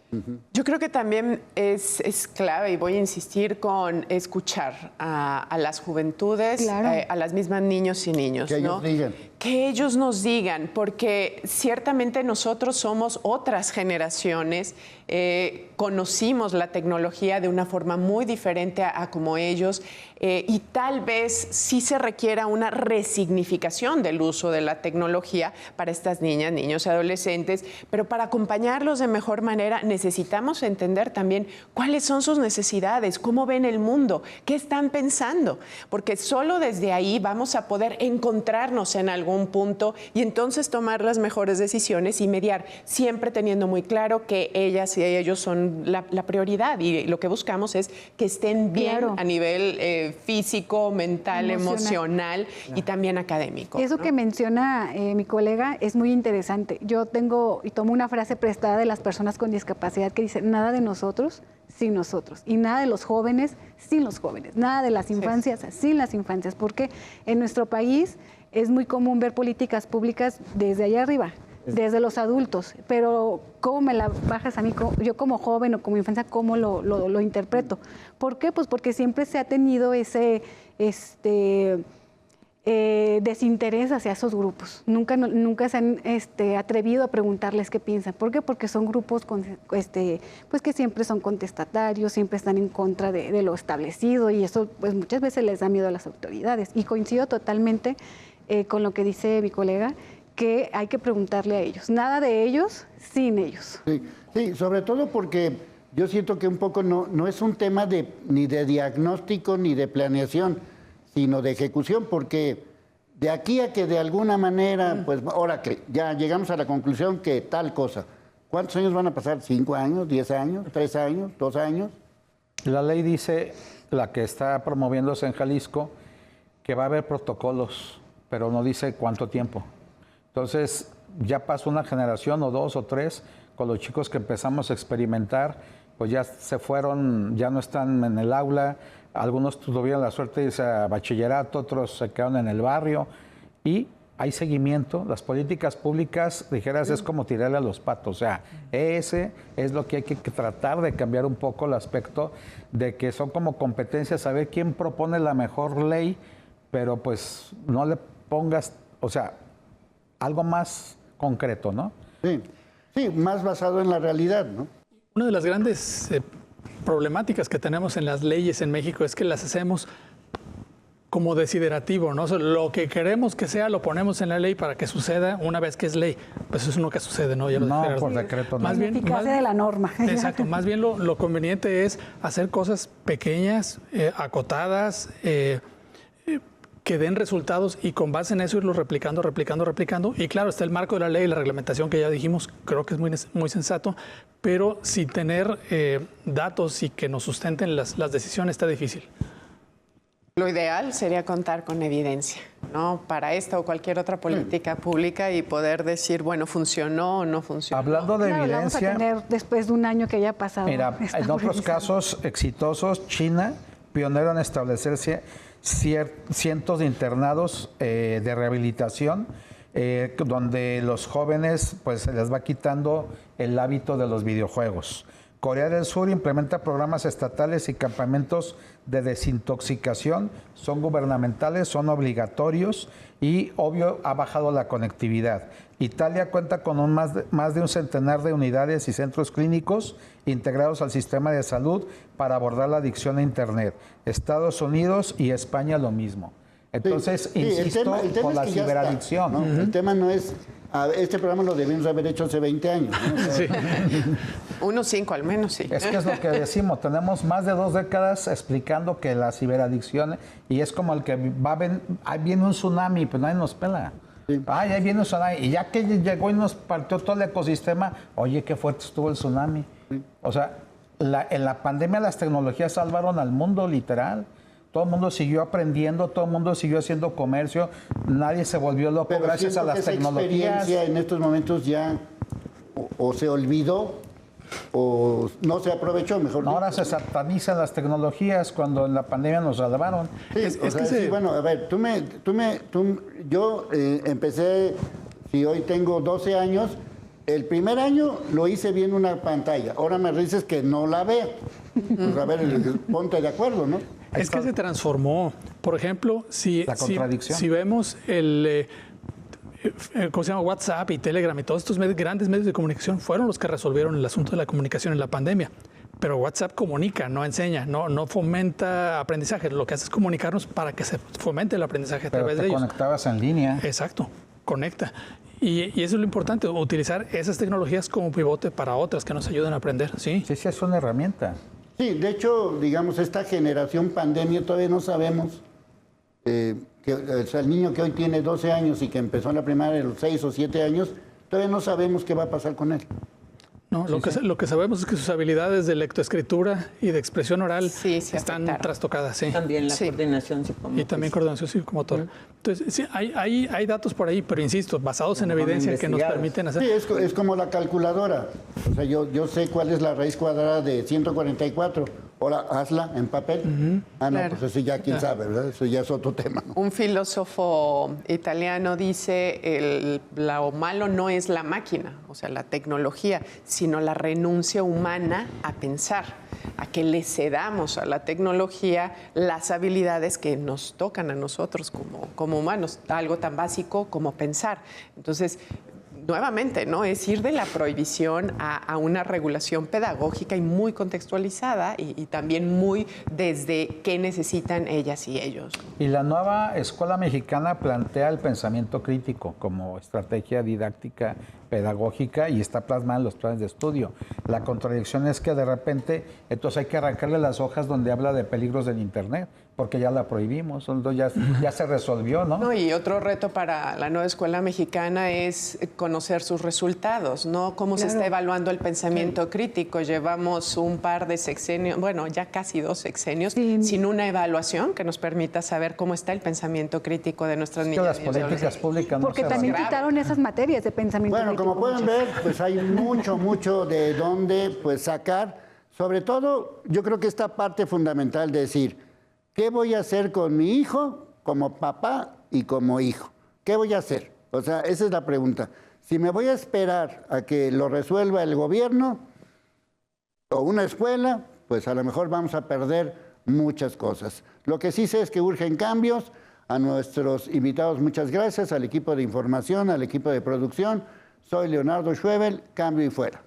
Yo creo que también es clave, y voy a insistir, con escuchar a las juventudes, claro, a las mismas niños y niños. Que ellos digan. Que ellos nos digan, porque ciertamente nosotros somos otras generaciones, conocimos la tecnología de una forma muy diferente a como ellos, y tal vez sí se requiera una resignificación del uso de la tecnología para estas niñas, niños y adolescentes, pero para acompañarlos de mejor manera necesitamos entender también cuáles son sus necesidades, cómo ven el mundo, qué están pensando, porque solo desde ahí vamos a poder encontrarnos en algún punto y entonces tomar las mejores decisiones y mediar, siempre teniendo muy claro que ellas y ellos son la prioridad, y lo que buscamos es que estén bien, claro, a nivel físico, mental, emocional y también académico. Eso, ¿no?, que menciona mi colega es muy interesante. Yo tomo una frase prestada de las personas con discapacidad que dice: nada de nosotros sin nosotros, y nada de los jóvenes sin los jóvenes, nada de las infancias sin las infancias, porque en nuestro país es muy común ver políticas públicas desde allá arriba, desde los adultos, pero ¿cómo me la bajas a mí? Yo como joven o como infancia, ¿cómo lo interpreto? ¿Por qué? Pues porque siempre se ha tenido ese desinterés hacia esos grupos. Nunca se han atrevido a preguntarles qué piensan. ¿Por qué? Porque son grupos pues que siempre son contestatarios, siempre están en contra de lo establecido, y eso pues muchas veces les da miedo a las autoridades. Y coincido totalmente con lo que dice mi colega, que hay que preguntarle a ellos. Nada de ellos sin ellos. Sí, sobre todo porque yo siento que un poco no es un tema ni de diagnóstico ni de planeación, sino de ejecución, porque de aquí a que de alguna manera, pues ahora que ya llegamos a la conclusión que tal cosa, ¿cuántos años van a pasar? ¿5 años, 10 años, 3 años, 2 años? La ley dice, la que está promoviéndose en Jalisco, que va a haber protocolos, pero no dice cuánto tiempo. Entonces, ya pasó una generación o 2 o 3 con los chicos que empezamos a experimentar, pues ya se fueron, ya no están en el aula, algunos tuvieron la suerte de irse a bachillerato, otros se quedaron en el barrio y hay seguimiento. Las políticas públicas, dijeras, es como tirarle a los patos. O sea, ese es lo que hay que tratar de cambiar un poco el aspecto de que son como competencias, saber quién propone la mejor ley, pero pues no le pongas, o sea, algo más concreto, ¿no? Sí, sí, más basado en la realidad, ¿no? Una de las grandes problemáticas que tenemos en las leyes en México es que las hacemos como desiderativo, ¿no? O sea, lo que queremos que sea lo ponemos en la ley para que suceda una vez que es ley. Pues eso nunca sucede, ¿no? Ya no, por decreto no. Más bien, eficacia de la norma. Exacto, más bien lo conveniente es hacer cosas pequeñas, acotadas, que den resultados y con base en eso irlo replicando. Y claro, está el marco de la ley y la reglamentación que ya dijimos, creo que es muy sensato, pero sin tener datos y que nos sustenten las decisiones está difícil. Lo ideal sería contar con evidencia, ¿no? Para esta o cualquier otra política pública y poder decir, bueno, funcionó o no funcionó. Hablando de Claro, evidencia, la vamos a tener después de un año que haya pasado. mira, en otros casos exitosos, China, pionero en establecerse cientos de internados de rehabilitación, donde los jóvenes pues se les va quitando el hábito de los videojuegos. Corea del Sur implementa programas estatales y campamentos de desintoxicación, son gubernamentales, son obligatorios y, obvio, ha bajado la conectividad. Italia cuenta con más de un centenar de unidades y centros clínicos integrados al sistema de salud para abordar la adicción a Internet. Estados Unidos y España lo mismo. Entonces, sí, insisto, el tema con es la que ya ciberadicción. está, ¿no? El tema no es... Este programa lo debimos haber hecho hace 20 años. ¿no? Sí. Unos 5 al menos, sí. Es que es lo que decimos, tenemos más de 2 décadas explicando que la ciberadicción, y es como el que ahí viene un tsunami, pues nadie nos pela. Sí. Ay, ahí viene un tsunami, y ya que llegó y nos partió todo el ecosistema, oye, qué fuerte estuvo el tsunami. Sí. O sea, en la pandemia las tecnologías salvaron al mundo, literal. Todo el mundo siguió aprendiendo, todo el mundo siguió haciendo comercio, nadie se volvió loco. Pero gracias a las tecnologías. Esa experiencia en estos momentos ya o se olvidó o no se aprovechó, mejor dicho. Ahora se satanizan las tecnologías cuando en la pandemia nos salvaron. Sí, sí, bueno, a ver, yo empecé, si hoy tengo 12 años, el primer año lo hice viendo una pantalla, ahora me dices que no la veo. Pues a ver, ponte de acuerdo, ¿no? Es que se transformó. Por ejemplo, si vemos ¿cómo se llama? WhatsApp y Telegram y todos estos grandes medios de comunicación fueron los que resolvieron el asunto de la comunicación en la pandemia. Pero WhatsApp comunica, no enseña, no fomenta aprendizaje. Lo que hace es comunicarnos para que se fomente el aprendizaje a través de ellos. Pero te conectabas en línea. Exacto, conecta. Y eso es lo importante, utilizar esas tecnologías como pivote para otras que nos ayuden a aprender. Sí, es una herramienta. Sí, de hecho, digamos, esta generación pandemia todavía no sabemos, o sea, el niño que hoy tiene 12 años y que empezó en la primaria a los 6 o 7 años, todavía no sabemos qué va a pasar con él. No, lo que sabemos es que sus habilidades de lectoescritura y de expresión oral están trastocadas. Sí. También la coordinación psicomotora. Y también coordinación psicomotora. Entonces, sí, hay datos por ahí, pero insisto, basados en evidencia que nos permiten hacer. Sí, es como la calculadora. O sea, yo sé cuál es la raíz cuadrada de 144. Ahora, hazla en papel. No, claro. Pues eso ya quién sabe, ¿verdad? Eso ya es otro tema, ¿no? Un filósofo italiano dice, lo malo no es la máquina, o sea, la tecnología, sino la renuncia humana a pensar, a que le cedamos a la tecnología las habilidades que nos tocan a nosotros como humanos, algo tan básico como pensar. Entonces, nuevamente, ¿no? Es ir de la prohibición a una regulación pedagógica y muy contextualizada y también muy desde qué necesitan ellas y ellos. Y la nueva escuela mexicana plantea el pensamiento crítico como estrategia didáctica pedagógica y está plasmada en los planes de estudio. La contradicción es que de repente, entonces hay que arrancarle las hojas donde habla de peligros del Internet. porque ya la prohibimos, entonces ya se resolvió, ¿no? No, y otro reto para la nueva escuela mexicana es conocer sus resultados, ¿no? Cómo se está evaluando el pensamiento crítico. Llevamos un par de sexenios, bueno, ya casi 2 sexenios, sin una evaluación que nos permita saber cómo está el pensamiento crítico de nuestras niñas. Las políticas públicas porque no también quitaron esas materias de pensamiento crítico. Bueno, como pueden ver, pues hay mucho de dónde pues sacar. Sobre todo, yo creo que esta parte fundamental de decir, ¿qué voy a hacer con mi hijo como papá y como hijo? ¿Qué voy a hacer? O sea, esa es la pregunta. Si me voy a esperar a que lo resuelva el gobierno o una escuela, pues a lo mejor vamos a perder muchas cosas. Lo que sí sé es que urgen cambios. A nuestros invitados, muchas gracias. Al equipo de información, al equipo de producción. Soy Leonardo Schwebel. Cambio y fuera.